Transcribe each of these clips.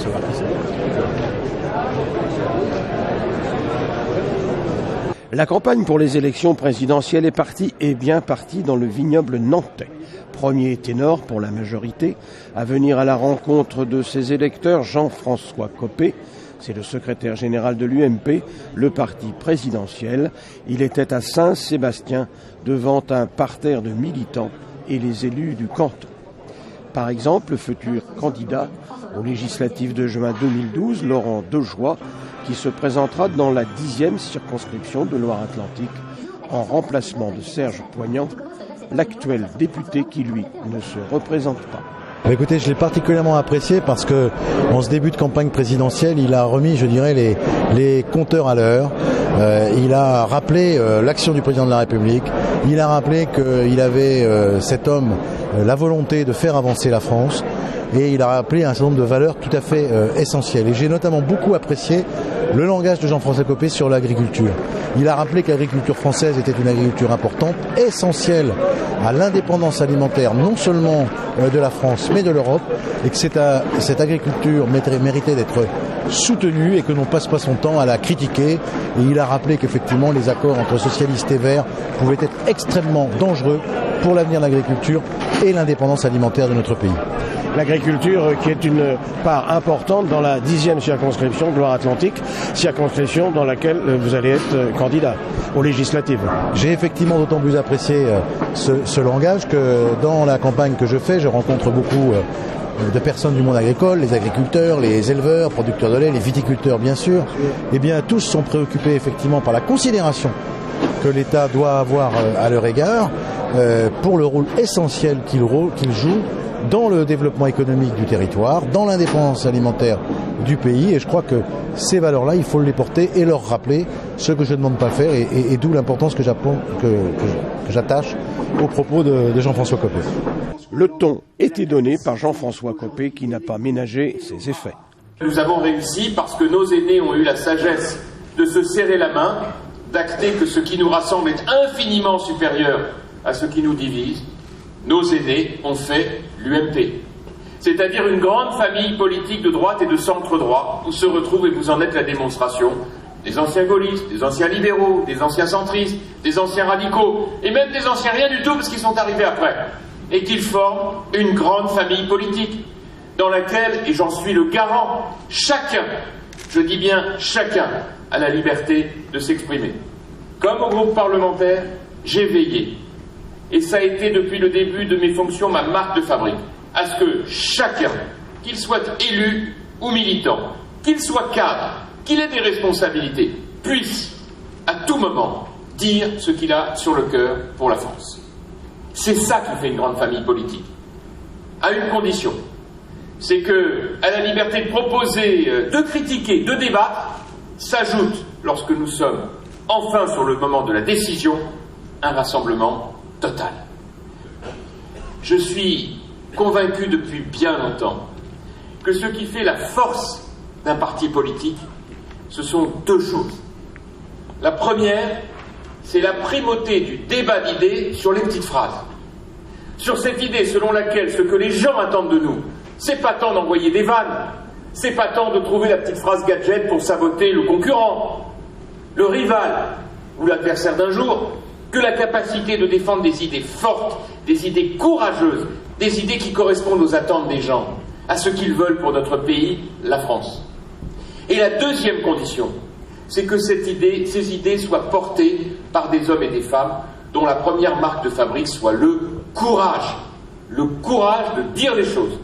savoir qui c'est. La campagne pour les élections présidentielles est partie, et bien partie, dans le vignoble nantais. Premier ténor pour la majorité, à venir à la rencontre de ses électeurs, Jean-François Copé. C'est le secrétaire général de l'UMP, le parti présidentiel. Il était à Saint-Sébastien, devant un parterre de militants et les élus du canton. Par exemple, le futur candidat aux législatives de juin 2012, Laurent Dejoie, qui se présentera dans la 10e circonscription de Loire-Atlantique, en remplacement de Serge Poignant, l'actuel député qui, lui, ne se représente pas. Écoutez, je l'ai particulièrement apprécié parce que, en ce début de campagne présidentielle, il a remis, je dirais, les compteurs à l'heure. Il a rappelé l'action du président de la République. Il a rappelé qu'il avait, cet homme, la volonté de faire avancer la France. Et il a rappelé un certain nombre de valeurs tout à fait essentielles. Et j'ai notamment beaucoup apprécié le langage de Jean-François Copé sur l'agriculture. Il a rappelé que l'agriculture française était une agriculture importante, essentielle à l'indépendance alimentaire, non seulement de la France, mais de l'Europe, et que cette agriculture méritait d'être soutenue et que l'on ne passe pas son temps à la critiquer. Et il a rappelé qu'effectivement les accords entre socialistes et verts pouvaient être extrêmement dangereux pour l'avenir de l'agriculture et l'indépendance alimentaire de notre pays. L'agriculture qui est une part importante dans la 10e circonscription de Loire-Atlantique, circonscription dans laquelle vous allez être candidat aux législatives. J'ai effectivement d'autant plus apprécié ce langage que dans la campagne que je fais, je rencontre beaucoup de personnes du monde agricole, les agriculteurs, les éleveurs, producteurs de lait, les viticulteurs bien sûr. Eh bien tous sont préoccupés effectivement par la considération que l'État doit avoir à leur égard pour le rôle essentiel qu'il joue dans le développement économique du territoire, dans l'indépendance alimentaire du pays. Et je crois que ces valeurs-là, il faut les porter et leur rappeler, ce que je ne demande pas de faire, et d'où l'importance que j'attache aux propos de Jean-François Copé. Le ton était donné par Jean-François Copé, qui n'a pas ménagé ses effets. Nous avons réussi parce que nos aînés ont eu la sagesse de se serrer la main, d'acter que ce qui nous rassemble est infiniment supérieur à ce qui nous divise. Nos aînés ont fait l'UMP, c'est-à-dire une grande famille politique de droite et de centre-droit, où se retrouvent, et vous en êtes la démonstration, des anciens gaullistes, des anciens libéraux, des anciens centristes, des anciens radicaux, et même des anciens rien du tout, parce qu'ils sont arrivés après, et qu'ils forment une grande famille politique, dans laquelle, et j'en suis le garant, chacun, je dis bien chacun, a la liberté de s'exprimer. Comme au groupe parlementaire, j'ai veillé, et ça a été depuis le début de mes fonctions ma marque de fabrique, à ce que chacun, qu'il soit élu ou militant, qu'il soit cadre, qu'il ait des responsabilités, puisse à tout moment dire ce qu'il a sur le cœur pour la France. C'est ça qui fait une grande famille politique, à une condition, c'est que à la liberté de proposer, de critiquer, de débattre, s'ajoute, lorsque nous sommes enfin sur le moment de la décision, un rassemblement total. Je suis convaincu depuis bien longtemps que ce qui fait la force d'un parti politique, ce sont deux choses. La première, c'est la primauté du débat d'idées sur les petites phrases. Sur cette idée selon laquelle ce que les gens attendent de nous, c'est pas tant d'envoyer des vannes, c'est pas tant de trouver la petite phrase gadget pour saboter le concurrent, le rival ou l'adversaire d'un jour, que la capacité de défendre des idées fortes, des idées courageuses, des idées qui correspondent aux attentes des gens, à ce qu'ils veulent pour notre pays, la France. Et la deuxième condition, c'est que ces idées soient portées par des hommes et des femmes dont la première marque de fabrique soit le courage de dire les choses,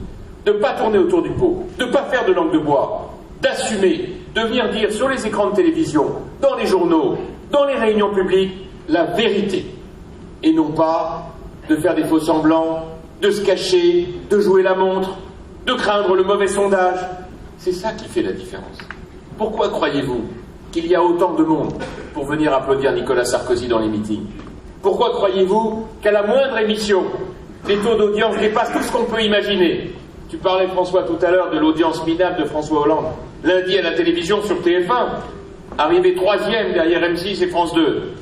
de ne pas tourner autour du pot, de ne pas faire de langue de bois, d'assumer, de venir dire sur les écrans de télévision, dans les journaux, dans les réunions publiques, la vérité, et non pas de faire des faux semblants, de se cacher, de jouer la montre, de craindre le mauvais sondage. C'est ça qui fait la différence. Pourquoi croyez-vous qu'il y a autant de monde pour venir applaudir Nicolas Sarkozy dans les meetings? Pourquoi croyez-vous qu'à la moindre émission, les taux d'audience dépassent tout ce qu'on peut imaginer? Tu parlais, François, tout à l'heure de l'audience minable de François Hollande, lundi à la télévision sur TF1, arrivé 3e derrière M6 et France 2.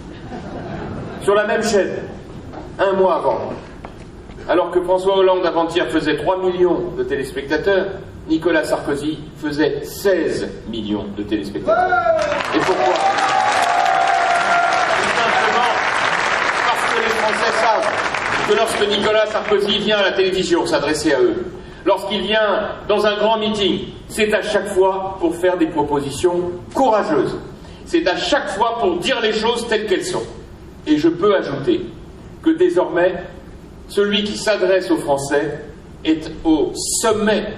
Sur la même chaîne, un mois avant. Alors que François Hollande avant-hier faisait 3 millions de téléspectateurs, Nicolas Sarkozy faisait 16 millions de téléspectateurs. Et pourquoi? Tout simplement parce que les Français savent que lorsque Nicolas Sarkozy vient à la télévision s'adresser à eux, lorsqu'il vient dans un grand meeting, c'est à chaque fois pour faire des propositions courageuses. C'est à chaque fois pour dire les choses telles qu'elles sont. Et je peux ajouter que désormais, celui qui s'adresse aux Français est au sommet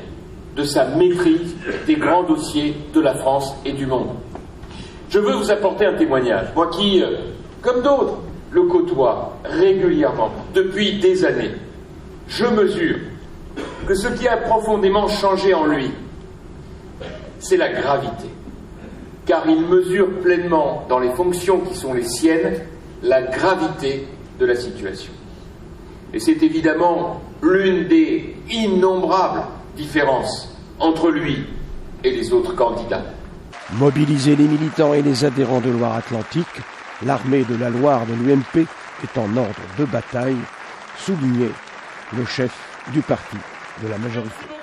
de sa maîtrise des grands dossiers de la France et du monde. Je veux vous apporter un témoignage, moi qui, comme d'autres, le côtoie régulièrement depuis des années. Je mesure que ce qui a profondément changé en lui, c'est la gravité. Car il mesure pleinement, dans les fonctions qui sont les siennes, la gravité de la situation. Et c'est évidemment l'une des innombrables différences entre lui et les autres candidats. Mobiliser les militants et les adhérents de Loire-Atlantique, l'armée de la Loire de l'UMP est en ordre de bataille, soulignait le chef du parti de la majorité.